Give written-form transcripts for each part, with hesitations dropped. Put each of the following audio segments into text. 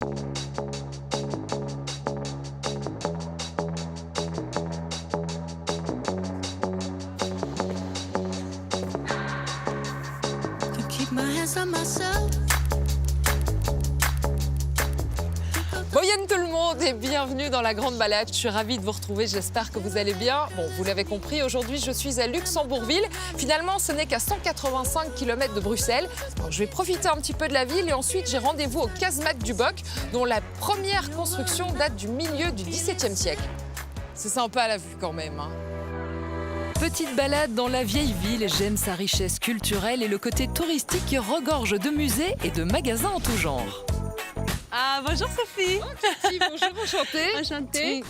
Bonjour tout le monde et bienvenue dans la grande balade. Je suis ravie de vous retrouver, j'espère que vous allez bien. Bon, vous l'avez compris, aujourd'hui je suis à Luxembourgville. Finalement, ce n'est qu'à 185 km de Bruxelles. Alors, je vais profiter un petit peu de la ville et ensuite j'ai rendez-vous au casemate du Boc, dont la première construction date du milieu du XVIIe siècle. C'est sympa à la vue quand même, hein. Petite balade dans la vieille ville, j'aime sa richesse culturelle et le côté touristique qui regorge de musées et de magasins en tout genre. Ah, bonjour Sophie. Bonjour, enchantée. Enchantée.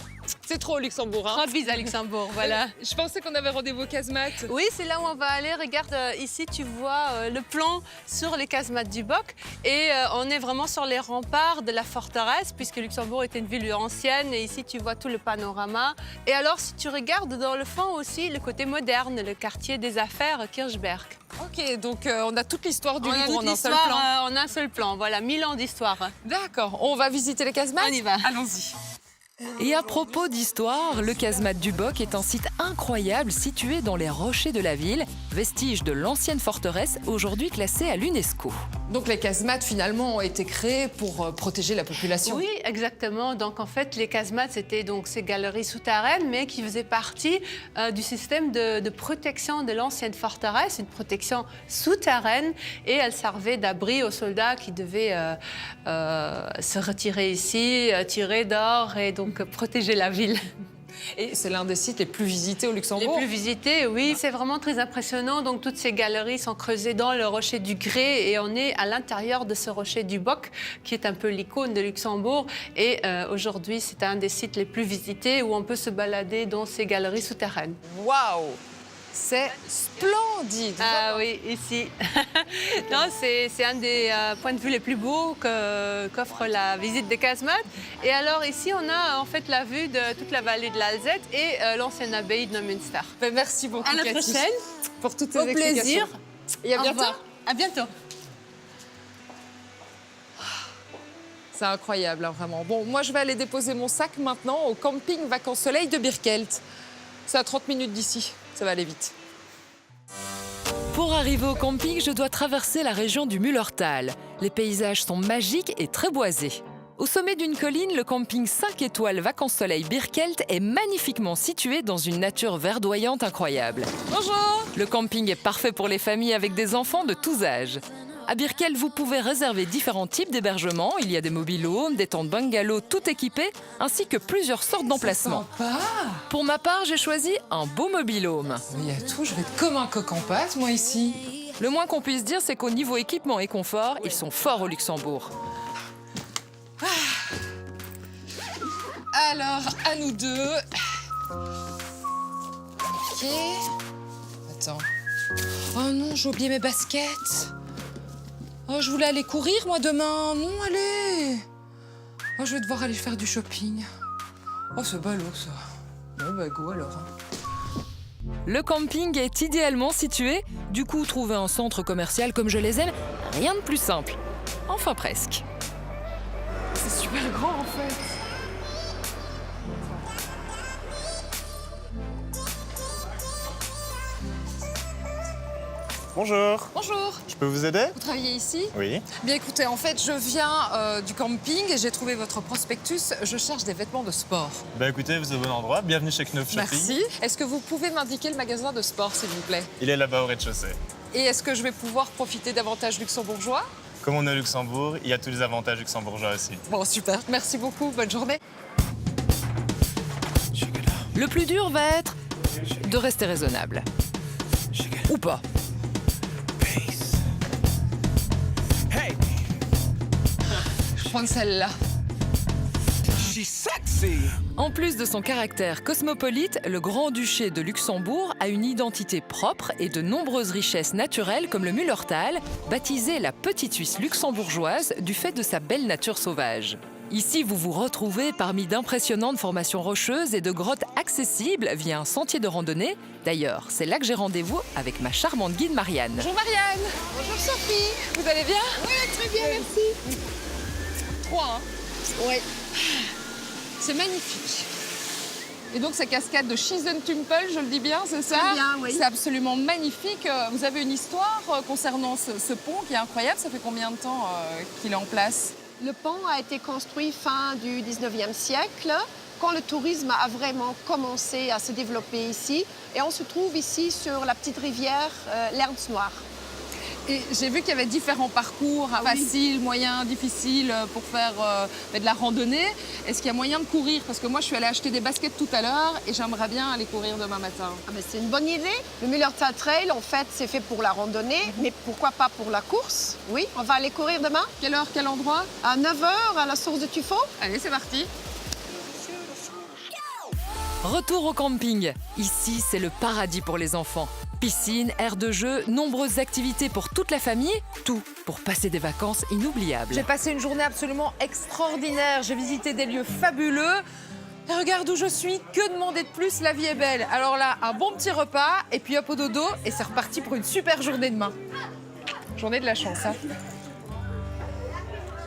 C'est trop au Luxembourg, hein. Grande bise à Luxembourg, voilà. Je pensais qu'on avait rendez-vous au casemate. Oui, c'est là où on va aller. Regarde, ici, tu vois le plan sur les casemates du Boc. Et on est vraiment sur les remparts de la forteresse, puisque Luxembourg était une ville ancienne. Et ici, tu vois tout le panorama. Et alors, si tu regardes dans le fond aussi, le côté moderne, le quartier des affaires Kirchberg. Ok, donc on a toute l'histoire du livre en un seul plan. En un seul plan, voilà, 1000 ans d'histoire. D'accord, on va visiter les casemates. On y va. Allons-y. Et à propos d'histoire, le casemate du Boc est un site incroyable situé dans les rochers de la ville, vestige de l'ancienne forteresse, aujourd'hui classée à l'UNESCO. Donc les casemates finalement ont été créées pour protéger la population. Oui, exactement. Donc en fait, les casemates, c'était donc ces galeries souterraines, mais qui faisaient partie du système de protection de l'ancienne forteresse, une protection souterraine, et elles servaient d'abri aux soldats qui devaient se retirer ici, tirer d'or et donc protéger la ville. Et c'est l'un des sites les plus visités au Luxembourg. Les plus visités, oui. C'est vraiment très impressionnant. Donc, toutes ces galeries sont creusées dans le rocher du Grès et on est à l'intérieur de ce rocher du Boc, qui est un peu l'icône de Luxembourg. Et aujourd'hui, c'est un des sites les plus visités où on peut se balader dans ces galeries souterraines. Waouh! C'est splendide! Ah oui, ici. Non, c'est un des points de vue les plus beaux qu'offre la visite des casemates. Et alors ici, on a en fait la vue de toute la vallée de l'Alzette et l'ancienne abbaye de Neumünster. Ben, merci beaucoup, À la Cathy, prochaine. pour toutes ces Au explications. plaisir. Et à Au bientôt. revoir. À bientôt. C'est incroyable, hein, vraiment. Bon, moi, je vais aller déposer mon sac maintenant au camping Vacances Soleil de Birkelt. C'est à 30 minutes d'ici. Ça va aller vite. Pour arriver au camping, je dois traverser la région du Mullertal. Les paysages sont magiques et très boisés. Au sommet d'une colline, le camping 5 étoiles Vacances Soleil Birkelt est magnifiquement situé dans une nature verdoyante incroyable. Bonjour! Le camping est parfait pour les familles avec des enfants de tous âges. À Birkelt, vous pouvez réserver différents types d'hébergements. Il y a des mobil-homes, des tentes bungalow tout équipées, ainsi que plusieurs sortes d'emplacements. Sympa! Pour ma part, j'ai choisi un beau mobil-home. Il y a tout, je vais être comme un coq en pâte, moi, ici. Le moins qu'on puisse dire, c'est qu'au niveau équipement et confort, ils sont forts au Luxembourg. Alors, à nous deux. Ok. Attends. Oh non, j'ai oublié mes baskets. Oh, je voulais aller courir, moi, demain. Non, allez. Oh, je vais devoir aller faire du shopping. Oh, c'est ballot, ça. Bon, bah, go, alors. Le camping est idéalement situé. Du coup, trouver un centre commercial comme je les aime, rien de plus simple. Enfin, presque. C'est super grand, en fait. Bonjour, Bonjour. je peux vous aider? Vous travaillez ici? Oui. Bien, écoutez, en fait, je viens du camping et j'ai trouvé votre prospectus. Je cherche des vêtements de sport. Bah écoutez, vous êtes au bon endroit, bienvenue chez Knauf Shopping. Merci. Est-ce que vous pouvez m'indiquer le magasin de sport, s'il vous plaît? Il est là-bas au rez-de-chaussée. Et est-ce que je vais pouvoir profiter d'avantages luxembourgeois? Comme on est au Luxembourg, il y a tous les avantages luxembourgeois aussi. Bon, super. Merci beaucoup. Bonne journée. Le plus dur va être de rester raisonnable. Ou pas. Je prends celle-là. En plus de son caractère cosmopolite, le Grand-Duché de Luxembourg a une identité propre et de nombreuses richesses naturelles comme le Mullertal, baptisé la Petite Suisse luxembourgeoise du fait de sa belle nature sauvage. Ici, vous vous retrouvez parmi d'impressionnantes formations rocheuses et de grottes accessibles via un sentier de randonnée. D'ailleurs, c'est là que j'ai rendez-vous avec ma charmante guide Marianne. Bonjour Marianne. Bonjour Sophie. Vous allez bien? Oui, très bien, merci. 3, hein. Oui. C'est magnifique. Et donc, ces cascades de Schiesentumpel, je le dis bien, c'est ça? Très bien, oui. C'est absolument magnifique. Vous avez une histoire concernant ce pont qui est incroyable. Ça fait combien de temps qu'il est en place? Le pont a été construit fin du 19e siècle, quand le tourisme a vraiment commencé à se développer ici. Et on se trouve ici sur la petite rivière l'Ernst Noir. Et j'ai vu qu'il y avait différents parcours, faciles, moyens, difficiles, pour faire de la randonnée. Est-ce qu'il y a moyen de courir? Parce que moi, je suis allée acheter des baskets tout à l'heure et j'aimerais bien aller courir demain matin. Ah ben, c'est une bonne idée. Le Mullertal Trail, en fait, c'est fait pour la randonnée, mais pourquoi pas pour la course? Oui, on va aller courir demain. Quelle heure, quel endroit? À 9h, à la source de Tuffeau. Allez, c'est parti. Retour au camping. Ici, c'est le paradis pour les enfants. Piscine, aire de jeu, nombreuses activités pour toute la famille, tout pour passer des vacances inoubliables. J'ai passé une journée absolument extraordinaire. J'ai visité des lieux fabuleux. Et regarde où je suis, que demander de plus, la vie est belle. Alors là, un bon petit repas, et puis hop au dodo, et c'est reparti pour une super journée demain. Journée de la chance, hein.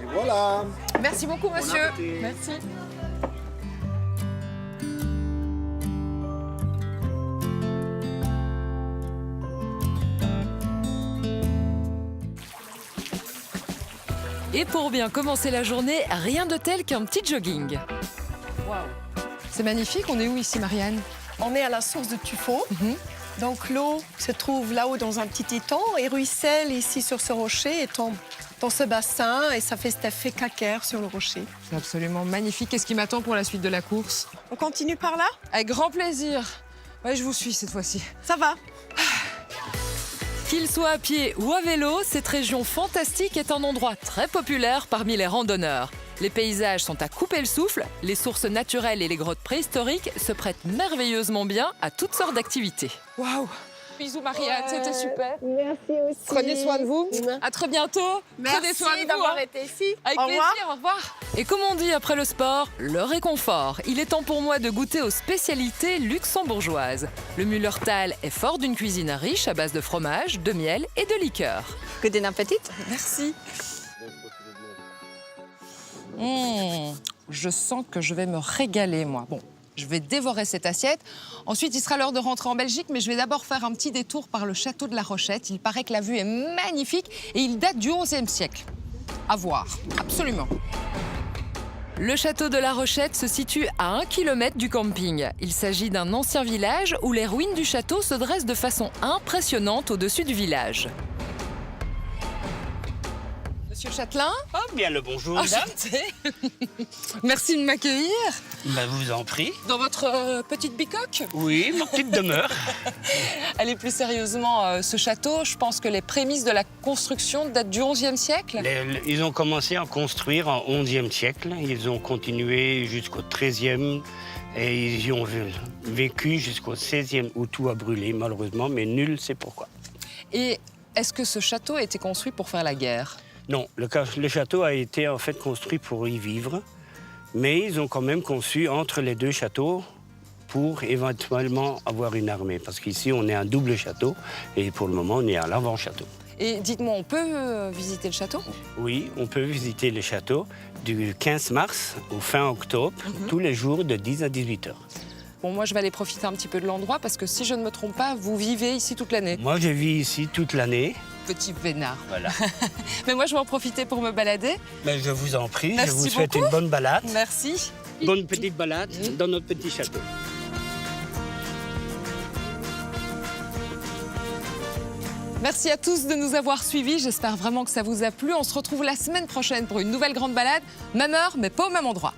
Et voilà. Merci beaucoup, monsieur. appétit. Merci. Et pour bien commencer la journée, rien de tel qu'un petit jogging. C'est magnifique. On est où ici, Marianne? On est à la source de Tuffeau. Donc l'eau se trouve là-haut dans un petit étang et ruisselle ici sur ce rocher et tombe dans ce bassin et ça fait cet effet calcaire sur le rocher. C'est absolument magnifique. Qu'est-ce qui m'attend pour la suite de la course? On continue par là? Avec grand plaisir. Ouais, je vous suis cette fois-ci. Ça va. Qu'il soit à pied ou à vélo, cette région fantastique est un endroit très populaire parmi les randonneurs. Les paysages sont à couper le souffle, les sources naturelles et les grottes préhistoriques se prêtent merveilleusement bien à toutes sortes d'activités. Waouh! Bisous, Marianne. C'était super. Merci aussi. Prenez soin de vous. À très bientôt. Prenez soin de Merci vous, d'avoir hein. été ici. Avec Au plaisir. revoir. Au revoir. Et comme on dit après le sport, le réconfort. Il est temps pour moi de goûter aux spécialités luxembourgeoises. Le Mullertal est fort d'une cuisine riche à base de fromage, de miel et de liqueur. Guten Appetit. Merci. Je sens que je vais me régaler, moi. Bon, je vais dévorer cette assiette. Ensuite, il sera l'heure de rentrer en Belgique, mais je vais d'abord faire un petit détour par le château de la Rochette. Il paraît que la vue est magnifique et il date du XIe siècle. À voir, absolument. Le château de la Rochette se situe à 1 km du camping. Il s'agit d'un ancien village où les ruines du château se dressent de façon impressionnante au-dessus du village. Monsieur Châtelain, Ah, bien le bonjour, madame. enchanté. Merci de m'accueillir Ben, vous en prie. dans votre petite bicoque. Oui, ma petite demeure. Allez, plus sérieusement, ce château, je pense que les prémices de la construction datent du XIe siècle. Ils ont commencé à construire en XIe siècle. Ils ont continué jusqu'au XIIIe et ils y ont vécu jusqu'au XVIe où tout a brûlé, malheureusement, mais nul sait pourquoi. Et est-ce que ce château a été construit pour faire la guerre? Non, le château a été en fait construit pour y vivre, mais ils ont quand même conçu entre les deux châteaux pour éventuellement avoir une armée. Parce qu'ici, on est un double château et pour le moment, on est à l'avant-château. Et dites-moi, on peut visiter le château? Oui, on peut visiter le château du 15 mars au fin octobre, tous les jours de 10 à 18 heures. Bon, moi, je vais aller profiter un petit peu de l'endroit parce que si je ne me trompe pas, vous vivez ici toute l'année. Moi, je vis ici toute l'année. Petit vénard. Voilà. Mais moi, je vais en profiter pour me balader. Mais je vous en prie, Merci je vous souhaite beaucoup. une bonne balade. Merci. Bonne petite balade dans notre petit château. Merci à tous de nous avoir suivis. J'espère vraiment que ça vous a plu. On se retrouve la semaine prochaine pour une nouvelle grande balade. Même heure, mais pas au même endroit.